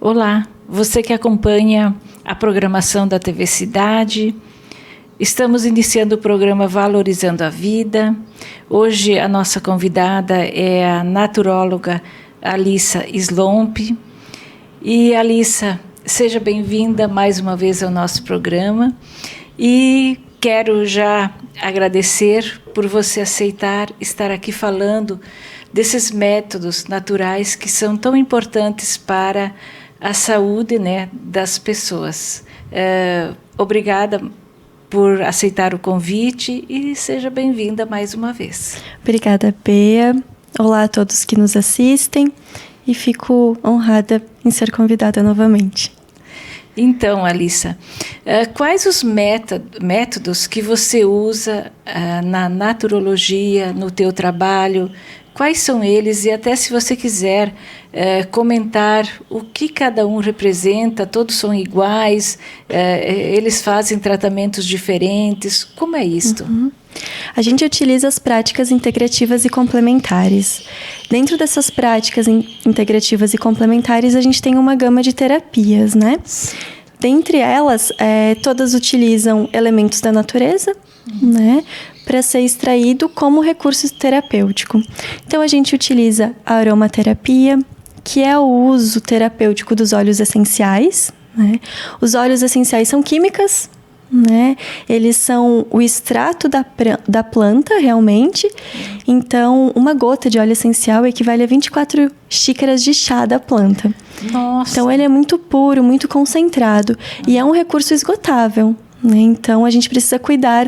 Olá, você que acompanha a programação da TV Cidade. Estamos iniciando o programa Valorizando a Vida. Hoje a nossa convidada é a naturóloga Alissa Slomp. E Alissa, seja bem-vinda mais uma vez ao nosso programa. E quero já agradecer por você aceitar estar aqui falando desses métodos naturais que são tão importantes para a saúde, né, das pessoas. Obrigada por aceitar o convite e seja bem-vinda mais uma vez. Obrigada, Bea. Olá a todos que nos assistem e fico honrada em ser convidada novamente. Então, Alissa, quais os métodos que você usa na naturologia, no teu trabalho? Quais são eles? E até se você quiser comentar o que cada um representa, todos são iguais, eles fazem tratamentos diferentes, como é isto? A gente utiliza as práticas integrativas e complementares. Dentro dessas práticas integrativas e complementares, a gente tem uma gama de terapias, né? Dentre elas, todas utilizam elementos da natureza, né, para ser extraído como recurso terapêutico. Então, a gente utiliza a aromaterapia, que é o uso terapêutico dos óleos essenciais, né? Os óleos essenciais são químicas, né? Eles são o extrato da planta, realmente. Então, uma gota de óleo essencial equivale a 24 xícaras de chá da planta. Nossa! Então, ele é muito puro, muito concentrado. E é um recurso esgotável, né? Então, a gente precisa cuidar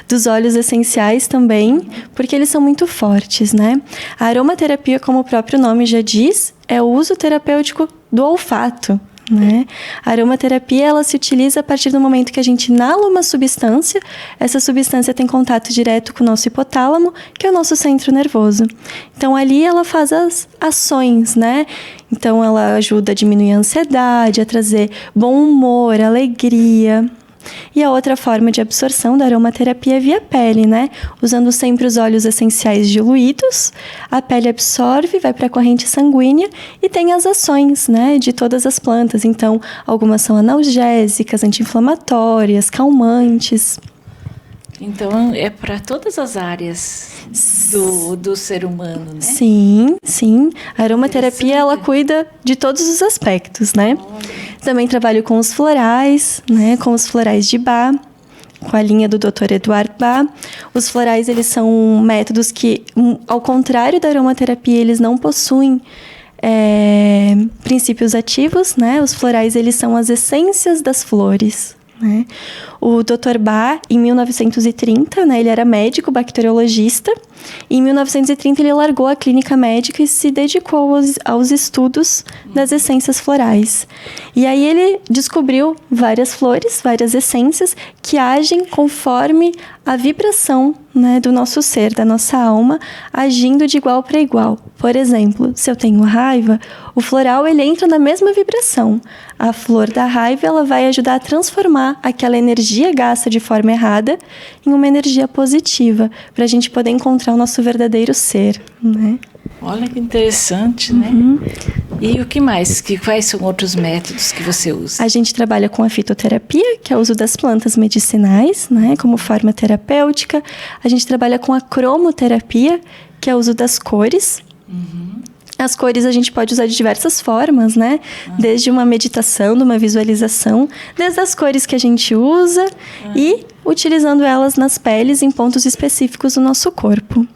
dos óleos essenciais também, porque eles são muito fortes, né? A aromaterapia, como o próprio nome já diz, é o uso terapêutico do olfato, né? A aromaterapia, ela se utiliza a partir do momento que a gente inala uma substância. Essa substância tem contato direto com o nosso hipotálamo, que é o nosso centro nervoso. Então, ali ela faz as ações, né? Então, ela ajuda a diminuir a ansiedade, a trazer bom humor, alegria. E a outra forma de absorção da aromaterapia é via pele, né? Usando sempre os óleos essenciais diluídos, a pele absorve, vai para a corrente sanguínea e tem as ações, né, de todas as plantas. Então, algumas são analgésicas, anti-inflamatórias, calmantes. Então, é para todas as áreas do ser humano, né? Sim, sim. A aromaterapia, ela cuida de todos os aspectos, né? Também trabalho com os florais, né? Com os florais de Bach, com a linha do Dr. Eduard Bach. Os florais, eles são métodos que, ao contrário da aromaterapia, eles não possuem princípios ativos, né? Os florais, eles são as essências das flores, né? O Dr. Bach, em 1930, né, ele era médico bacteriologista, e em 1930 ele largou a clínica médica e se dedicou aos estudos das essências florais. E aí ele descobriu várias flores, várias essências que agem conforme a vibração, né, do nosso ser, da nossa alma, agindo de igual para igual. Por exemplo, se eu tenho raiva, o floral ele entra na mesma vibração. A flor da raiva, ela vai ajudar a transformar aquela energia gasta de forma errada em uma energia positiva, para a gente poder encontrar o nosso verdadeiro ser, né? Olha que interessante, né? E o que mais? Quais são outros métodos que você usa? A gente trabalha com a fitoterapia, que é o uso das plantas medicinais, né, como forma terapêutica. A gente trabalha com a cromoterapia, que é o uso das cores. As cores a gente pode usar de diversas formas, né? Desde uma meditação, de uma visualização, desde as cores que a gente usa e utilizando elas nas peles em pontos específicos do nosso corpo.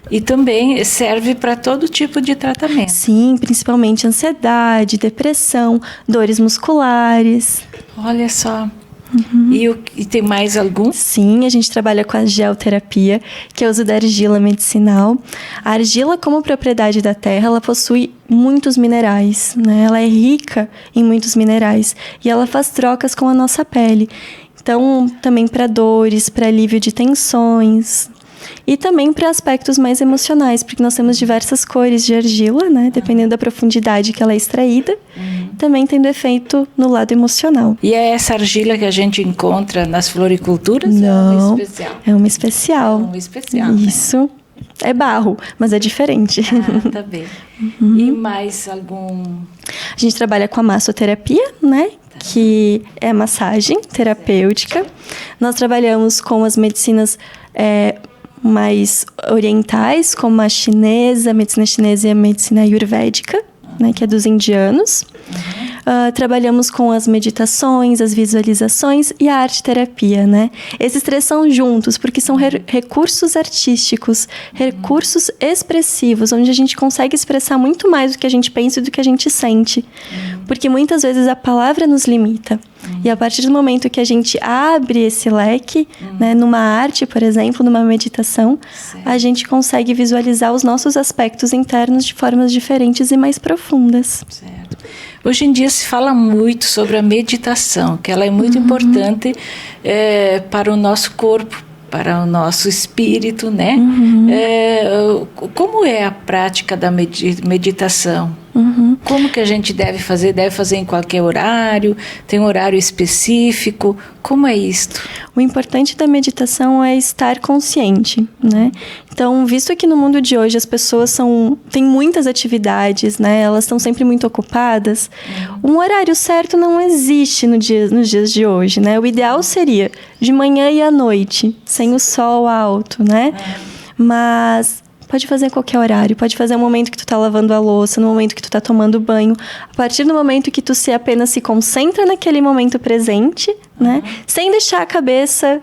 E também serve para todo tipo de tratamento. Sim, principalmente ansiedade, depressão, dores musculares. Olha só. E tem mais algum? Sim, a gente trabalha com a geoterapia, que é o uso da argila medicinal. A argila, como propriedade da terra, ela possui muitos minerais, né? Ela é rica em muitos minerais e ela faz trocas com a nossa pele. Então, também para dores, para alívio de tensões. E também para aspectos mais emocionais, porque nós temos diversas cores de argila, né? Dependendo da profundidade que ela é extraída, também tendo efeito no lado emocional. E é essa argila que a gente encontra nas floriculturas? Não, É uma especial? é uma especial. É uma especial, Isso. Né? É barro, mas é diferente. Ah, tá bem. E mais algum... A gente trabalha com a massoterapia, né? Que é a massagem terapêutica. Nós trabalhamos com as medicinas mais orientais, como a chinesa, a medicina chinesa e a medicina ayurvédica, né? Que é dos indianos. Trabalhamos com as meditações, as visualizações e a arte-terapia, né? Esses três são juntos, porque são recursos artísticos, recursos expressivos, onde a gente consegue expressar muito mais do que a gente pensa e do que a gente sente. Porque muitas vezes a palavra nos limita. E a partir do momento que a gente abre esse leque, né, numa arte, por exemplo, numa meditação, a gente consegue visualizar os nossos aspectos internos de formas diferentes e mais profundas. Certo. Hoje em dia se fala muito sobre a meditação, que ela é muito importante para o nosso corpo, para o nosso espírito, né? Como é a prática da meditação? Como que a gente deve fazer? Deve fazer em qualquer horário? Tem um horário específico? Como é isto? O importante da meditação é estar consciente, né? Então, visto que no mundo de hoje as pessoas têm muitas atividades, né? Elas estão sempre muito ocupadas. Um horário certo não existe nos dias de hoje, né? O ideal seria de manhã e à noite, sem o sol alto, né? Mas pode fazer em qualquer horário, pode fazer no momento que tu tá lavando a louça, no momento que tu tá tomando banho, a partir do momento que tu apenas se concentra naquele momento presente, né? Sem deixar a cabeça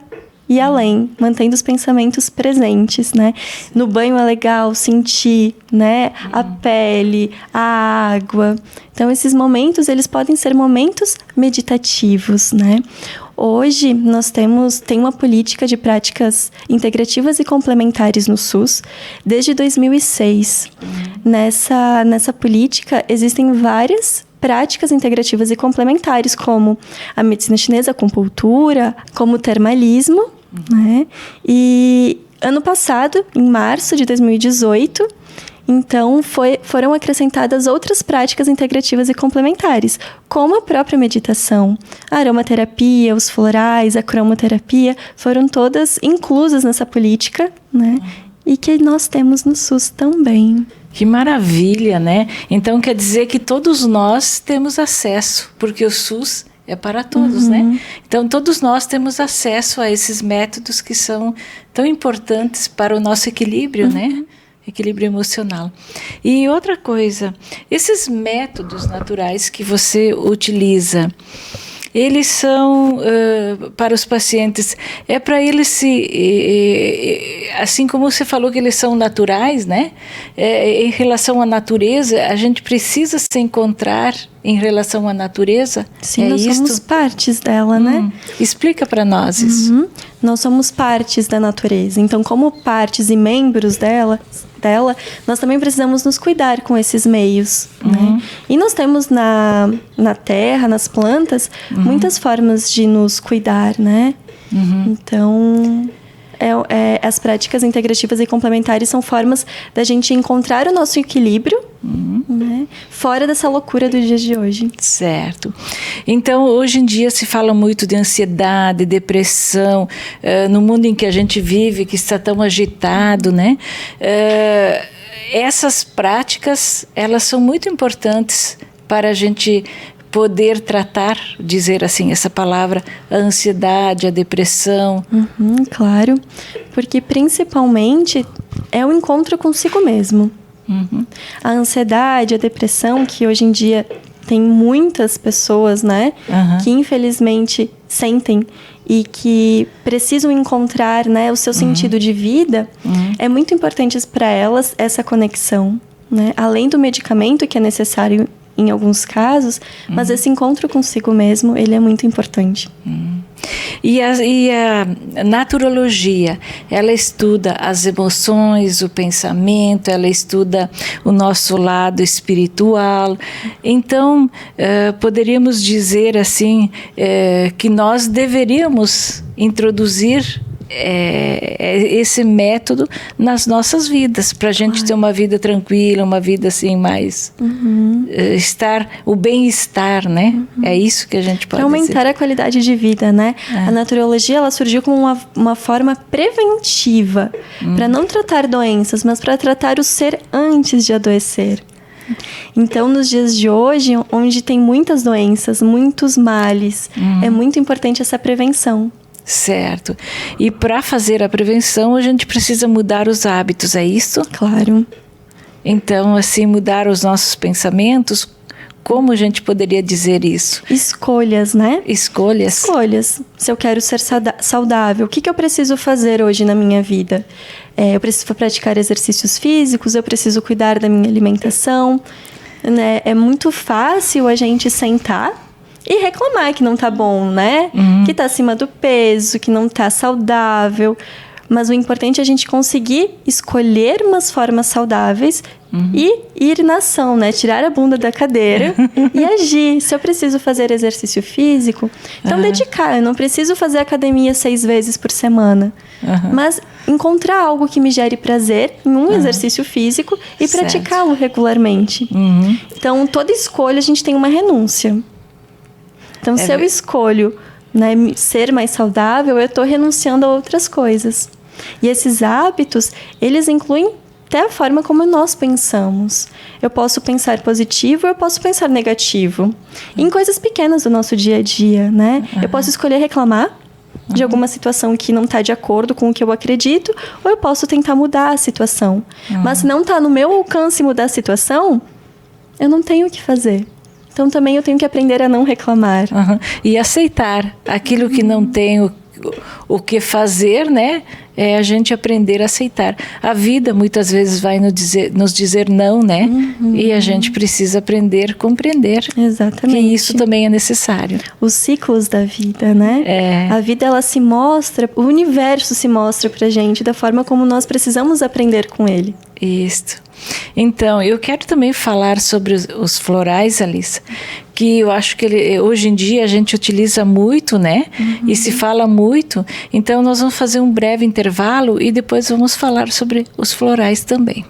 ir além, mantendo os pensamentos presentes, né? No banho é legal sentir, né? A pele, a água. Então, esses momentos, eles podem ser momentos meditativos, né? Hoje, nós tem uma política de práticas integrativas e complementares no SUS desde 2006. Nessa política, existem várias práticas integrativas e complementares, como a medicina chinesa, a acupuntura, como o termalismo, né? E ano passado, em março de 2018, então foram acrescentadas outras práticas integrativas e complementares, como a própria meditação, a aromaterapia, os florais, a cromoterapia, foram todas inclusas nessa política, né? E que nós temos no SUS também. Que maravilha, né? Então quer dizer que todos nós temos acesso, porque o SUS é para todos, né? Então todos nós temos acesso a esses métodos que são tão importantes para o nosso equilíbrio, né? Equilíbrio emocional. E outra coisa, esses métodos naturais que você utiliza, eles são para os pacientes, para eles assim como você falou que eles são naturais, né? Em relação à natureza, a gente precisa se encontrar em relação à natureza. Sim, nós somos partes dela, né? Explica para nós isso. Nós somos partes da natureza. Então, como partes e membros dela, nós também precisamos nos cuidar com esses meios, né? E nós temos na terra, nas plantas, muitas formas de nos cuidar, né? Então, as práticas integrativas e complementares são formas da gente encontrar o nosso equilíbrio, né? Fora dessa loucura dos dias de hoje. Certo. Então, hoje em dia se fala muito de ansiedade, depressão, no mundo em que a gente vive, que está tão agitado, né? Essas práticas, elas são muito importantes para a gente poder tratar, dizer assim, essa palavra, a ansiedade, a depressão. Claro, porque principalmente é o encontro consigo mesmo. A ansiedade, a depressão, que hoje em dia tem muitas pessoas, né, que infelizmente sentem e que precisam encontrar, né, o seu sentido de vida, é muito importante para elas essa conexão, né, além do medicamento que é necessário em alguns casos, mas esse encontro consigo mesmo, ele é muito importante. E a naturologia, ela estuda as emoções, o pensamento, ela estuda o nosso lado espiritual. Então, poderíamos dizer assim, que nós deveríamos introduzir esse método nas nossas vidas, para a gente ter uma vida tranquila, uma vida assim mais o bem-estar, né? É isso que a gente pode dizer. Para aumentar a qualidade de vida, né? A naturologia, ela surgiu como uma forma preventiva, para não tratar doenças, mas para tratar o ser antes de adoecer. Então, nos dias de hoje, onde tem muitas doenças, muitos males, é muito importante essa prevenção. Certo. E para fazer a prevenção, a gente precisa mudar os hábitos, é isso? Claro. Então, assim, mudar os nossos pensamentos, como a gente poderia dizer isso? Escolhas, né? Escolhas. Se eu quero ser saudável, o que eu preciso fazer hoje na minha vida? Eu preciso praticar exercícios físicos, eu preciso cuidar da minha alimentação. Né? É muito fácil a gente sentar e reclamar que não tá bom, né? Que tá acima do peso, que não tá saudável. Mas o importante é a gente conseguir escolher umas formas saudáveis e ir na ação, né? Tirar a bunda da cadeira e agir. Se eu preciso fazer exercício físico, então dedicar. Eu não preciso fazer academia 6 vezes por semana. Mas encontrar algo que me gere prazer em um exercício físico e praticá-lo regularmente. Então, toda escolha a gente tem uma renúncia. Então, se eu escolho, né, ser mais saudável, eu estou renunciando a outras coisas. E esses hábitos, eles incluem até a forma como nós pensamos. Eu posso pensar positivo, eu posso pensar negativo. Em coisas pequenas do nosso dia a dia, né? Eu posso escolher reclamar de alguma situação que não está de acordo com o que eu acredito, ou eu posso tentar mudar a situação. Mas se não está no meu alcance mudar a situação, eu não tenho o que fazer. Então, também eu tenho que aprender a não reclamar. E aceitar aquilo que não tem o que fazer, né? É a gente aprender a aceitar. A vida, muitas vezes, vai nos dizer não, né? E a gente precisa aprender a compreender. Exatamente. Que isso também é necessário. Os ciclos da vida, né? A vida, ela se mostra, o universo se mostra pra gente da forma como nós precisamos aprender com ele. Isso. Então, eu quero também falar sobre os florais, Alissa, que eu acho que hoje em dia a gente utiliza muito, né? E se fala muito. Então, nós vamos fazer um breve intervalo e depois vamos falar sobre os florais também.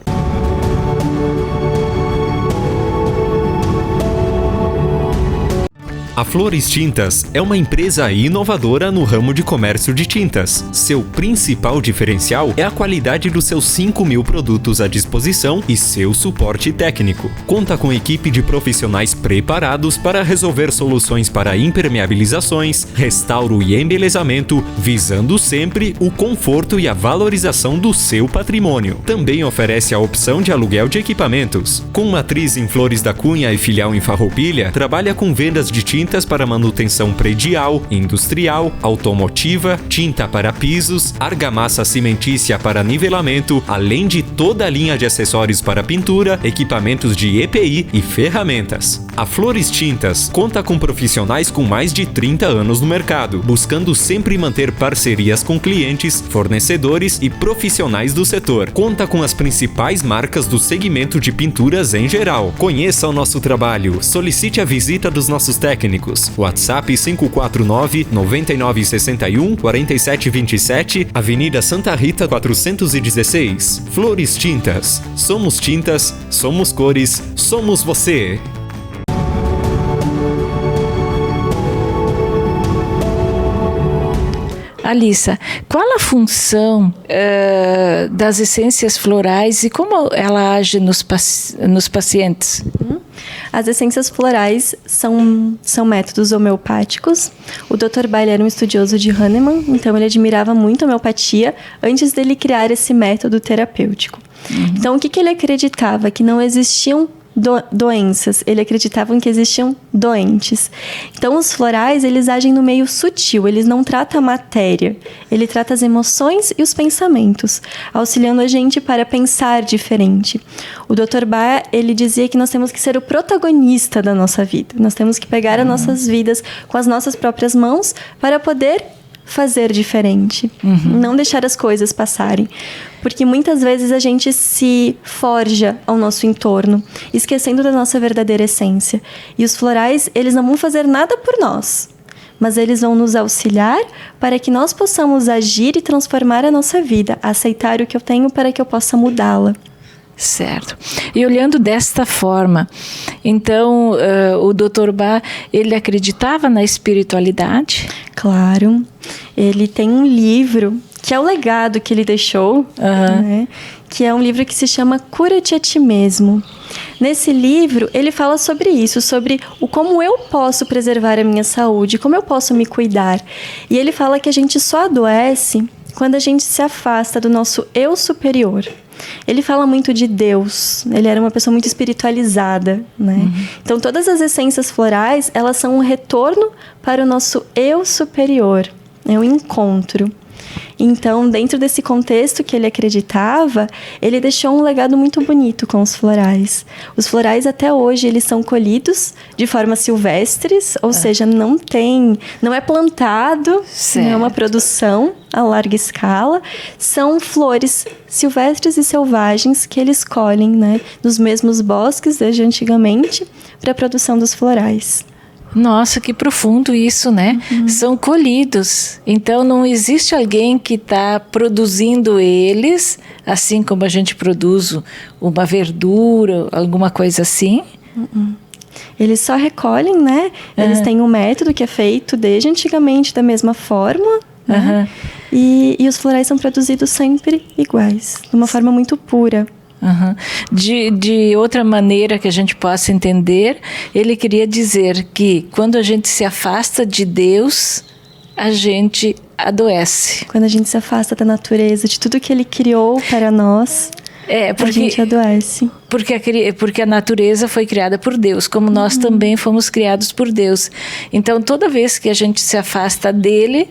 A Flores Tintas é uma empresa inovadora no ramo de comércio de tintas. Seu principal diferencial é a qualidade dos seus 5.000 produtos à disposição e seu suporte técnico. Conta com equipe de profissionais preparados para resolver soluções para impermeabilizações, restauro e embelezamento, visando sempre o conforto e a valorização do seu patrimônio. Também oferece a opção de aluguel de equipamentos. Com matriz em Flores da Cunha e filial em Farroupilha, trabalha com vendas de tintas para manutenção predial, industrial, automotiva, tinta para pisos, argamassa cimentícia para nivelamento, além de toda a linha de acessórios para pintura, equipamentos de EPI e ferramentas. A Flores Tintas conta com profissionais com mais de 30 anos no mercado, buscando sempre manter parcerias com clientes, fornecedores e profissionais do setor. Conta com as principais marcas do segmento de pinturas em geral. Conheça o nosso trabalho, solicite a visita dos nossos técnicos. WhatsApp 549-9961-4727, Avenida Santa Rita 416. Flores Tintas. Somos tintas, somos cores, somos você. Alissa, qual a função das essências florais e como ela age nos pacientes? As essências florais são métodos homeopáticos. O Dr. Bailey era um estudioso de Hahnemann, então ele admirava muito a homeopatia antes dele criar esse método terapêutico. Então, o que ele acreditava? Que não existiam doenças, ele acreditava que existiam doentes. Então, os florais, eles agem no meio sutil, eles não tratam a matéria, ele trata as emoções e os pensamentos, auxiliando a gente para pensar diferente. O Dr. Bach, ele dizia que nós temos que ser o protagonista da nossa vida, nós temos que pegar as nossas vidas com as nossas próprias mãos para poder fazer diferente, não deixar as coisas passarem. Porque muitas vezes a gente se forja ao nosso entorno, esquecendo da nossa verdadeira essência. E os florais, eles não vão fazer nada por nós, mas eles vão nos auxiliar para que nós possamos agir e transformar a nossa vida, aceitar o que eu tenho para que eu possa mudá-la. Certo. E olhando desta forma, então o Dr. Bach, ele acreditava na espiritualidade? Claro. Ele tem um livro, que é o legado que ele deixou, né? Que é um livro que se chama Cura-te a Ti Mesmo. Nesse livro, ele fala sobre isso, sobre como eu posso preservar a minha saúde, como eu posso me cuidar. E ele fala que a gente só adoece quando a gente se afasta do nosso eu superior. Ele fala muito de Deus, ele era uma pessoa muito espiritualizada, né? Então, todas as essências florais, elas são um retorno para o nosso eu superior, é um encontro. Então, dentro desse contexto que ele acreditava, ele deixou um legado muito bonito com os florais. Os florais, até hoje, eles são colhidos de forma silvestres, ou seja, não é plantado, certo. Não é uma produção a larga escala. São flores silvestres e selvagens que eles colhem, né, nos mesmos bosques desde antigamente para a produção dos florais. Nossa, que profundo isso, né? São colhidos. Então, não existe alguém que está produzindo eles, assim como a gente produz uma verdura, alguma coisa assim. Eles só recolhem, né? Eles têm um método que é feito desde antigamente da mesma forma, né? E os florais são produzidos sempre iguais, de uma forma muito pura. De outra maneira que a gente possa entender, ele queria dizer que quando a gente se afasta de Deus, a gente adoece. Quando a gente se afasta da natureza, de tudo que ele criou para nós, a gente adoece. Porque a natureza foi criada por Deus, como nós também fomos criados por Deus. Então, toda vez que a gente se afasta dele,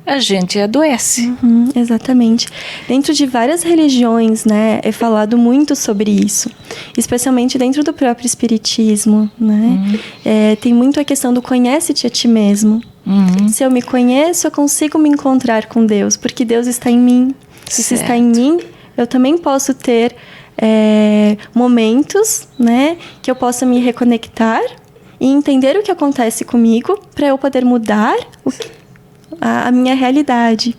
a gente adoece. Exatamente. Dentro de várias religiões, né, é falado muito sobre isso. Especialmente dentro do próprio espiritismo, né? Tem muito a questão do conhece-te a ti mesmo. Se eu me conheço, eu consigo me encontrar com Deus, porque Deus está em mim. Se está em mim, eu também posso ter momentos, né, que eu possa me reconectar e entender o que acontece comigo para eu poder mudar a minha realidade.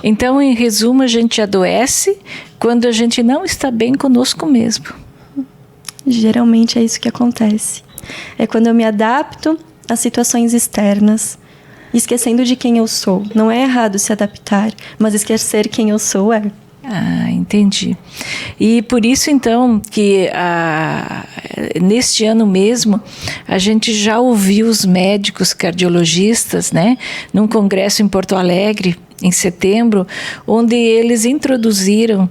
Então, em resumo, a gente adoece quando a gente não está bem conosco mesmo. Geralmente é isso que acontece. É quando eu me adapto a situações externas, esquecendo de quem eu sou. Não é errado se adaptar, mas esquecer quem eu sou é. Entendi. E por isso, então, que neste ano mesmo, a gente já ouviu os médicos cardiologistas, né, num congresso em Porto Alegre, em setembro, onde eles introduziram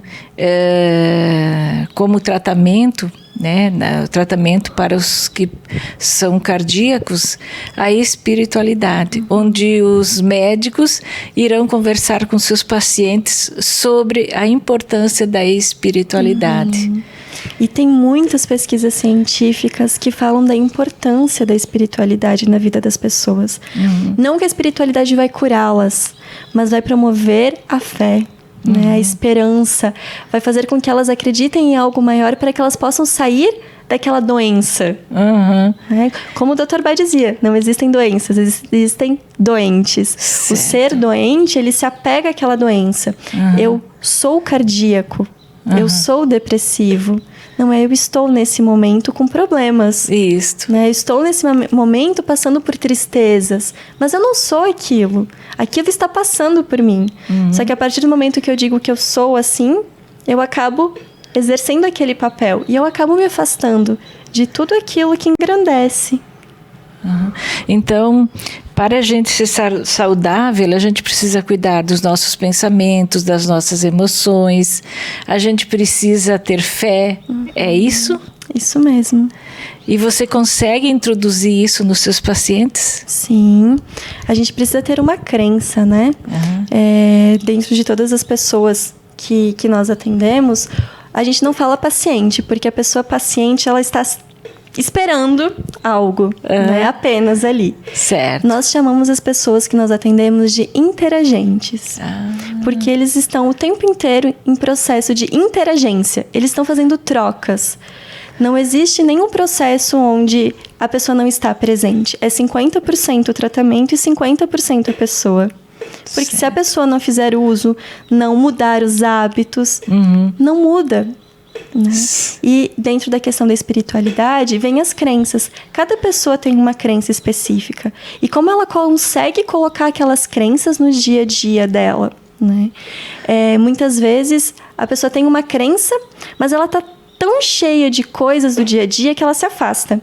como tratamento, né, tratamento para os que são cardíacos, a espiritualidade, onde os médicos irão conversar com seus pacientes sobre a importância da espiritualidade. E tem muitas pesquisas científicas que falam da importância da espiritualidade na vida das pessoas. Não que a espiritualidade vai curá-las, mas vai promover a fé, né? A esperança, vai fazer com que elas acreditem em algo maior para que elas possam sair daquela doença. Né? Como o Dr. Bach dizia, não existem doenças, existem doentes. Certo. O ser doente, ele se apega àquela doença. Eu sou cardíaco, eu sou depressivo. Não é, eu estou nesse momento com problemas. Isso. Né? Eu estou nesse momento passando por tristezas. Mas eu não sou aquilo. Aquilo está passando por mim. Só que a partir do momento que eu digo que eu sou assim, eu acabo exercendo aquele papel. E eu acabo me afastando de tudo aquilo que engrandece. Então, para a gente ser saudável, a gente precisa cuidar dos nossos pensamentos, das nossas emoções. A gente precisa ter fé. É isso? Isso mesmo. E você consegue introduzir isso nos seus pacientes? Sim. A gente precisa ter uma crença, né? Dentro de todas as pessoas que nós atendemos, a gente não fala paciente, porque a pessoa paciente, ela está esperando algo, né? Apenas ali. Certo. Nós chamamos as pessoas que nós atendemos de interagentes. Porque eles estão o tempo inteiro em processo de interagência. Eles estão fazendo trocas. Não existe nenhum processo onde a pessoa não está presente. É 50% o tratamento e 50% a pessoa. Porque se a pessoa não fizer uso, não mudar os hábitos, não muda. Né? E dentro da questão da espiritualidade, vem as crenças. Cada pessoa tem uma crença específica. E como ela consegue colocar aquelas crenças no dia a dia dela? Né? Muitas vezes a pessoa tem uma crença, mas ela está tão cheia de coisas do dia a dia que ela se afasta.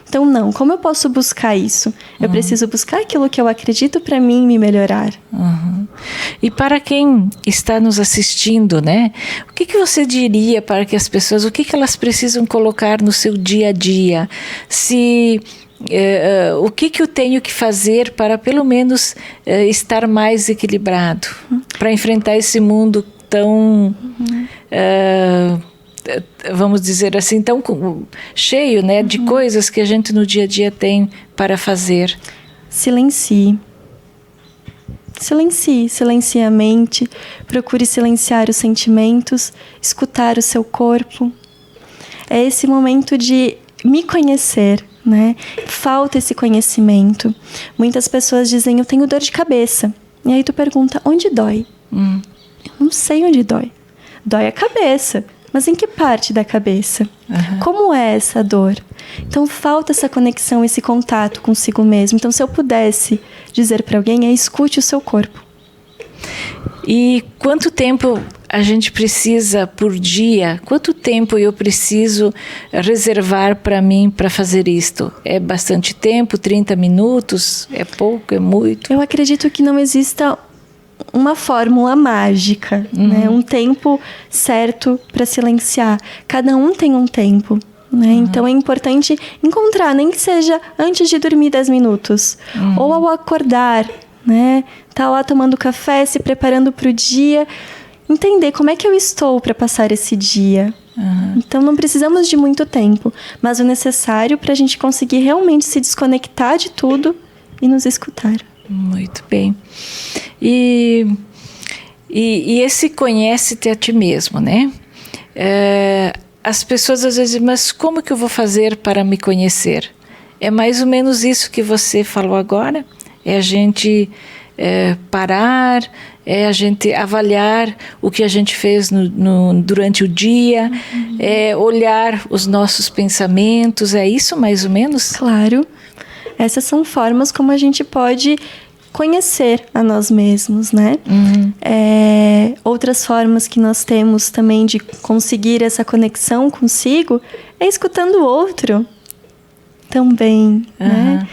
Então, não. Como eu posso buscar isso? Eu preciso buscar aquilo que eu acredito para mim me melhorar. E para quem está nos assistindo, né? O que você diria para que as pessoas, o que elas precisam colocar no seu dia a dia? O que eu tenho que fazer para, pelo menos, estar mais equilibrado? Para enfrentar esse mundo tão... vamos dizer assim, tão cheio, né, de coisas que a gente no dia a dia tem para fazer. Silencie a mente, procure silenciar os sentimentos, escutar o seu corpo. É esse momento de me conhecer, né? Falta esse conhecimento. Muitas pessoas dizem, eu tenho dor de cabeça. E aí tu pergunta, onde dói? Eu não sei onde dói. Dói a cabeça. Mas em que parte da cabeça? Como é essa dor? Então, falta essa conexão, esse contato consigo mesmo. Então, se eu pudesse dizer para alguém, escute o seu corpo. E quanto tempo a gente precisa por dia? Quanto tempo eu preciso reservar para mim para fazer isto? É bastante tempo? 30 minutos? É pouco? É muito? Eu acredito que não exista uma fórmula mágica, né? Um tempo certo para silenciar. Cada um tem um tempo, né? Então é importante encontrar, nem que seja antes de dormir 10 minutos, ou ao acordar, né? Tá lá tomando café, se preparando para o dia, entender como é que eu estou para passar esse dia. Então não precisamos de muito tempo, mas o necessário para a gente conseguir realmente se desconectar de tudo e nos escutar. Muito bem. E esse conhece-te a ti mesmo, né? As pessoas às vezes dizem, mas como que eu vou fazer para me conhecer? É mais ou menos isso que você falou agora? É a gente parar, é a gente avaliar o que a gente fez durante o dia, é olhar os nossos pensamentos, é isso mais ou menos? Claro. Essas são formas como a gente pode conhecer a nós mesmos, né? Outras formas que nós temos também de conseguir essa conexão consigo é escutando o outro também, né?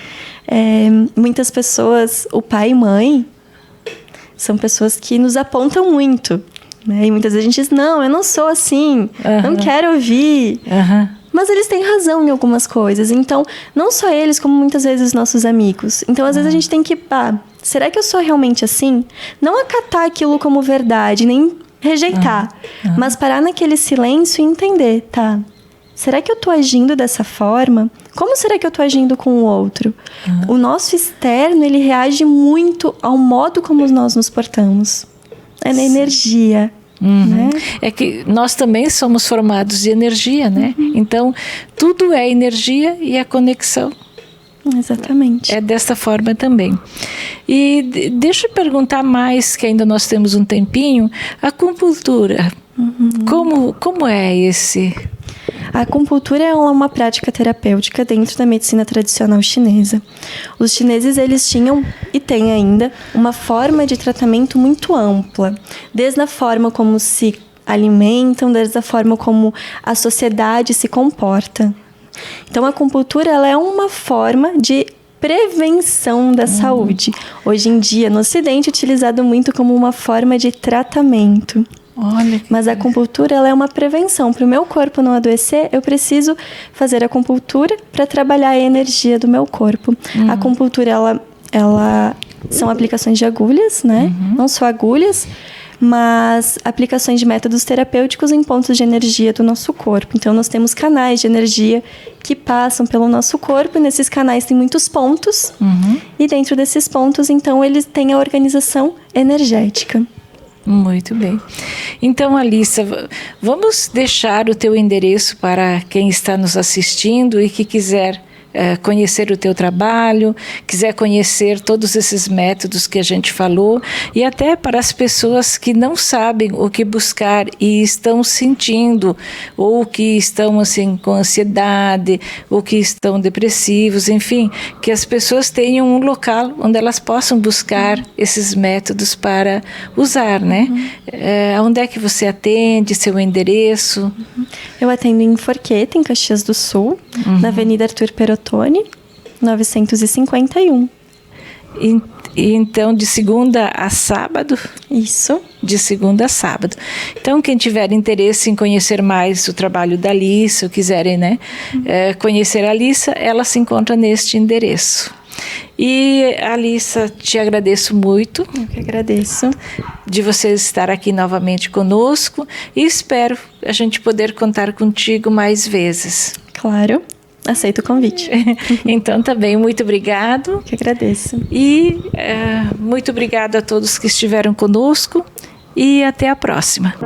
Muitas pessoas, o pai e mãe, são pessoas que nos apontam muito, né? E muitas vezes a gente diz, não, eu não sou assim, não quero ouvir. Mas eles têm razão em algumas coisas. Então, não só eles, como muitas vezes nossos amigos. Então, às vezes a gente tem que... será que eu sou realmente assim? Não acatar aquilo como verdade, nem rejeitar. Mas parar naquele silêncio e entender, tá? Será que eu tô agindo dessa forma? Como será que eu tô agindo com o outro? O nosso externo, ele reage muito ao modo como nós nos portamos. É na energia. Né? É que nós também somos formados de energia, né? Então, tudo é energia e a conexão. Exatamente. É dessa forma também. E deixa eu perguntar mais, que ainda nós temos um tempinho, a acupuntura. Como é esse? A acupuntura é uma prática terapêutica dentro da medicina tradicional chinesa. Os chineses, eles tinham e têm ainda uma forma de tratamento muito ampla, desde a forma como se alimentam, desde a forma como a sociedade se comporta. Então, a acupuntura, ela é uma forma de prevenção da saúde. Hoje em dia, no Ocidente, é utilizado muito como uma forma de tratamento. Mas a acupuntura, ela é uma prevenção. Para o meu corpo não adoecer, eu preciso fazer acupuntura para trabalhar a energia do meu corpo. A acupuntura, ela são aplicações de agulhas, né? Não só agulhas, mas aplicações de métodos terapêuticos em pontos de energia do nosso corpo. Então, nós temos canais de energia que passam pelo nosso corpo, e nesses canais tem muitos pontos. E dentro desses pontos, então, eles têm a organização energética. Muito bem. Então, Alissa, vamos deixar o teu endereço para quem está nos assistindo e que quiser conhecer o teu trabalho, quiser conhecer todos esses métodos que a gente falou, e até para as pessoas que não sabem o que buscar e estão sentindo, ou que estão assim com ansiedade, ou que estão depressivos, enfim, que as pessoas tenham um local onde elas possam buscar esses métodos para usar, né? Onde é que você atende, seu endereço? Eu atendo em Forqueta, em Caxias do Sul, na Avenida Arthur Perotoni, 951. Então, de segunda a sábado? Isso. De segunda a sábado. Então, quem tiver interesse em conhecer mais o trabalho da Alissa, ou quiserem, né, conhecer a Alissa, ela se encontra neste endereço. E, Alissa, te agradeço muito. Eu que agradeço. De você estar aqui novamente conosco e espero a gente poder contar contigo mais vezes. Claro, aceito o convite. Então, também, muito obrigado. Eu que agradeço. E muito obrigado a todos que estiveram conosco e até a próxima.